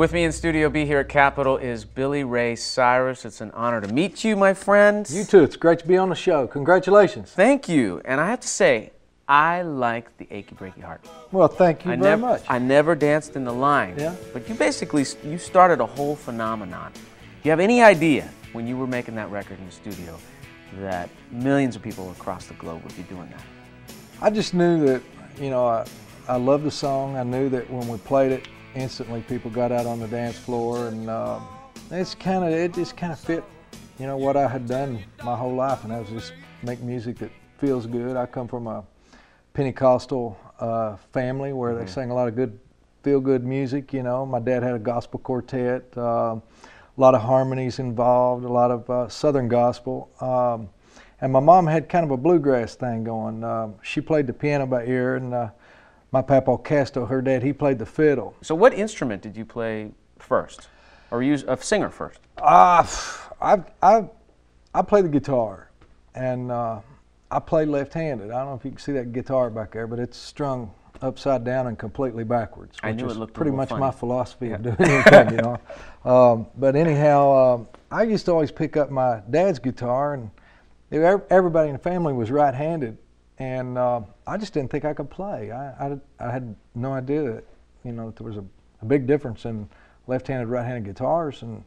With me in Studio B here at Capitol is Billy Ray Cyrus. It's an honor to meet you, my friend. You too. It's great to be on the show. Congratulations. Thank you. And I have to say, I like the Achy Breaky Heart. Well, thank you very much. I never danced in the line. Yeah. But you started a whole phenomenon. Do you have any idea when you were making that record in the studio that millions of people across the globe would be doing that? I just knew that, I loved the song. I knew that when we played it, instantly people got out on the dance floor, and it just kind of fit, what I had done my whole life, and that was just make music that feels good. I come from a Pentecostal family where they sang a lot of good, feel-good music. My dad had a gospel quartet, a lot of harmonies involved, a lot of Southern gospel, and my mom had kind of a bluegrass thing going. She played the piano by ear, and my papa Casto, her dad, he played the fiddle. So what instrument did you play first, or were you a singer first? I play the guitar, and I play left-handed. I don't know if you can see that guitar back there, but it's strung upside down and completely backwards. I knew it looked pretty much funny. My philosophy of doing anything, But anyhow, I used to always pick up my dad's guitar, and everybody in the family was right-handed, and I just didn't think I could play. I had no idea that, that there was a big difference in left-handed, right-handed guitars, and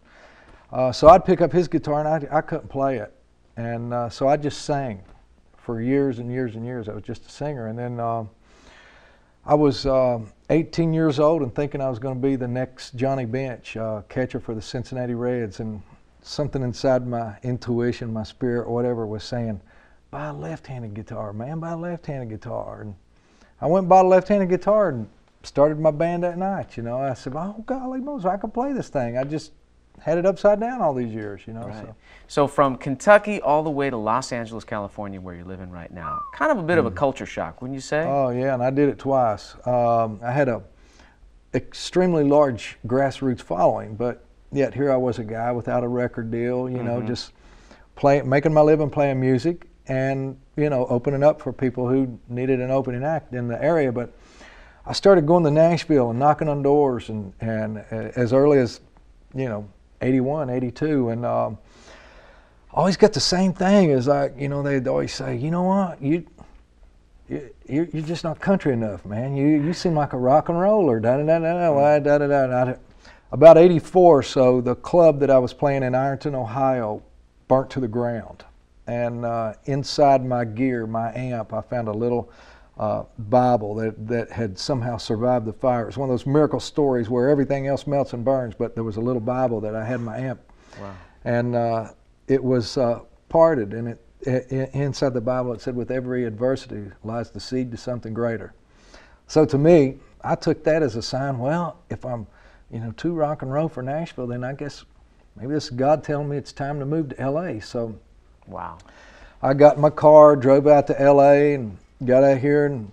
so I'd pick up his guitar, and I couldn't play it, and so I just sang for years and years and years. I was just a singer, and then I was 18 years old and thinking I was going to be the next Johnny Bench, catcher for the Cincinnati Reds, and something inside my intuition, my spirit, or whatever, was saying, buy a left-handed guitar, man, buy a left-handed guitar. And I went and bought a left-handed guitar and started my band that night, I said, oh, golly knows, I can play this thing. I just had it upside down all these years, Right. So from Kentucky all the way to Los Angeles, California, where you're living right now, kind of a bit of a culture shock, wouldn't you say? Oh, yeah, and I did it twice. I had a extremely large grassroots following, but yet here I was, a guy without a record deal, just making my living playing music, and opening up for people who needed an opening act in the area. But I started going to Nashville and knocking on doors, and as early as 81, 82, and always got the same thing. Is like, they'd always say, you know what, you're just not country enough, man. You seem like a rock and roller. About 84 or so, the club that I was playing in Ironton, Ohio, burnt to the ground. And inside my gear, my amp, I found a little Bible that had somehow survived the fire. It was one of those miracle stories where everything else melts and burns, but there was a little Bible that I had in my amp. Wow. And it was parted, and inside the Bible it said, with every adversity lies the seed to something greater. So to me, I took that as a sign, well, if I'm too rock and roll for Nashville, then I guess maybe this is God telling me it's time to move to L.A. So wow. I got in my car, drove out to L.A., and got out here, and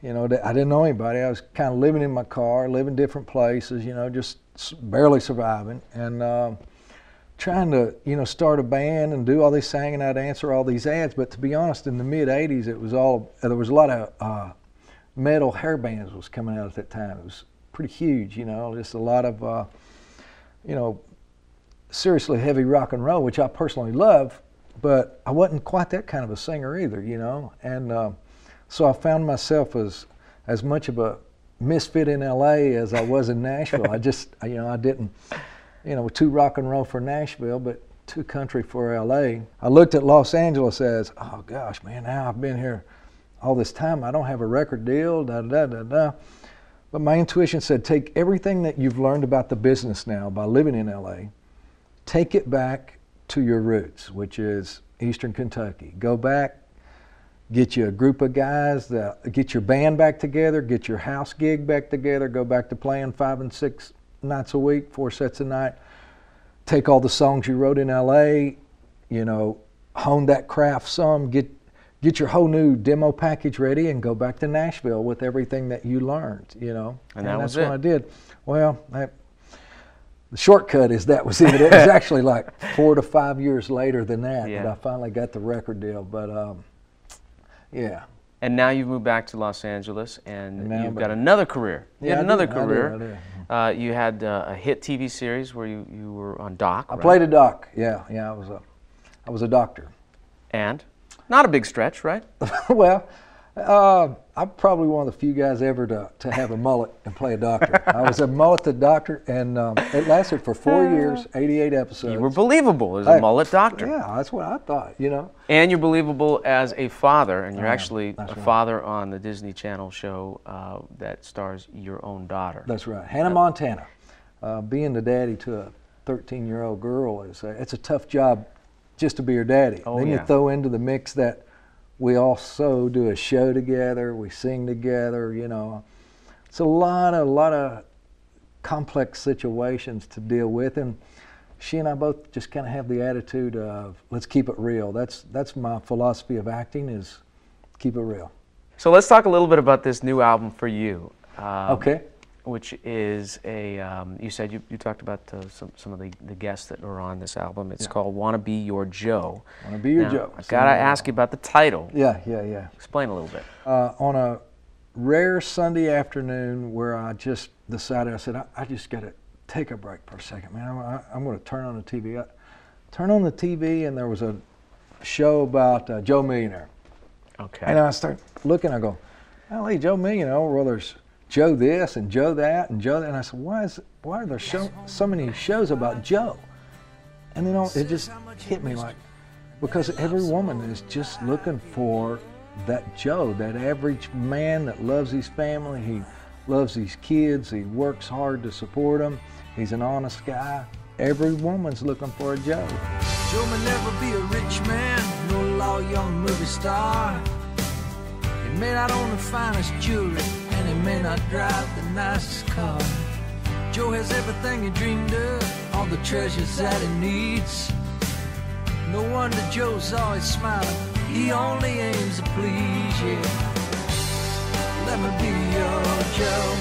I didn't know anybody. I was kind of living in my car, living different places, just barely surviving, and trying to start a band and do all this singing. I'd answer all these ads, but to be honest, in the mid '80s, there was a lot of metal hair bands was coming out at that time. It was pretty huge, just a lot of seriously heavy rock and roll, which I personally love. But I wasn't quite that kind of a singer either, and so I found myself as much of a misfit in L.A. as I was in Nashville. I just, I didn't, too rock and roll for Nashville, but too country for L.A. I looked at Los Angeles as, oh gosh, man, now I've been here all this time. I don't have a record deal, But my intuition said, take everything that you've learned about the business now by living in L.A., take it back to your roots, which is Eastern Kentucky. Go back, get you a group of guys, get your band back together, get your house gig back together, go back to playing 5 and 6 nights a week, 4 sets a night. Take all the songs you wrote in LA, hone that craft some, get your whole new demo package ready, and go back to Nashville with everything that you learned, And that's what I did. Well, the shortcut is that was it. It was actually like 4 to 5 years later than that I finally got the record deal. But yeah. And now you've moved back to Los Angeles, and you've got another career. You had another career. I did. You had a hit TV series where you were on Doc. I played a doc. Yeah, I was a doctor. And not a big stretch, right? Well, I'm probably one of the few guys ever to have a mullet and play a doctor. I was a mulleted doctor, and it lasted for 4 years, 88 episodes. You were believable as a mullet doctor. Yeah, that's what I thought, you know. And you're believable as a father, and you're actually a father on the Disney Channel show that stars your own daughter. That's right, Hannah Montana. Being the daddy to a 13-year-old girl it's a tough job just to be her daddy. Oh, then yeah. you throw into the mix that we also do a show together, we sing together, you know. It's a lot of complex situations to deal with, and she and I both just kind of have the attitude of let's keep it real. That's my philosophy of acting, is keep it real. So let's talk a little bit about this new album for you. Okay. Which is you said you talked about some of the guests that were on this album. It's called Wanna Be Your Joe. Wanna Be Your now, Joe. I gotta ask you about the title. Yeah. Explain a little bit. On a rare Sunday afternoon where I just decided, I said, I just gotta take a break for a second, man. I'm gonna turn on the TV. I turned on the TV and there was a show about Joe Millionaire. Okay. And I start looking, I go, hey, Joe Millionaire, well, there's Joe this and Joe that and Joe that. And I said, why are there so many shows about Joe? And you know, it just hit me like, because every woman is just looking for that Joe, that average man that loves his family, he loves his kids, he works hard to support them, he's an honest guy. Every woman's looking for a Joe. Joe may never be a rich man, no law young movie star. He may not own the finest jewelry, and he may not drive the nicest car. Joe has everything he dreamed of, all the treasures that he needs. No wonder Joe's always smiling, he only aims to please you. Let me be your Joe.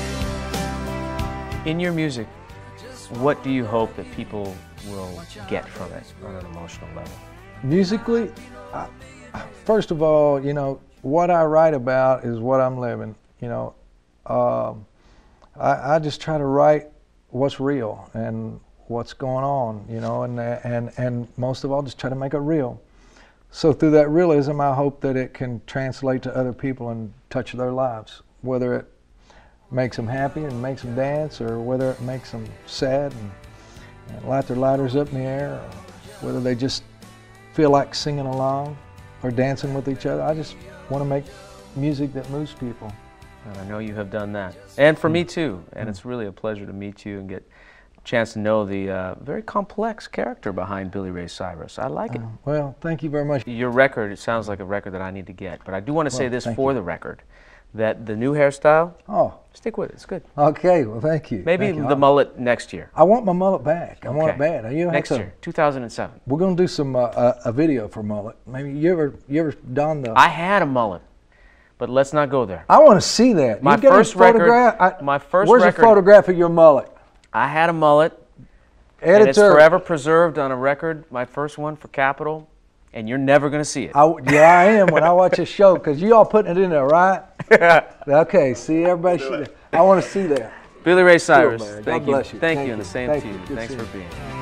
In your music, what do you hope that people will get from it on an emotional level? Musically, first of all, you know, what I write about is what I'm living. You know, I just try to write what's real and what's going on. You know, and most of all, just try to make it real. So through that realism, I hope that it can translate to other people and touch their lives, whether it makes them happy and makes them dance, or whether it makes them sad and light their lighters up in the air, or whether they just feel like singing along or dancing with each other. I just want to make music that moves people. And I know you have done that. And for me too. And it's really a pleasure to meet you and get a chance to know the very complex character behind Billy Ray Cyrus. I like it. Well, thank you very much. Your record, it sounds like a record that I need to get. But I do want to say this for you. the record, that the new hairstyle, stick with it. It's good. Okay, well, thank you. Maybe the mullet next year. I want my mullet back. I want it bad. Next year, 2007. We're going to do some a video for mullet. Maybe you ever done the... I had a mullet, but let's not go there. I want to see that. My first record. Where's the photograph of your mullet? I had a mullet. Editor. And it's forever preserved on a record. My first one for Capitol. And you're never going to see it. Yeah, I am when I watch this show, because you all putting it in there, right? Okay, see, everybody should. I want to see that. Billy Ray Cyrus, cool, thank God bless you. Thank you, and the same to you. Good Thanks for seeing being here.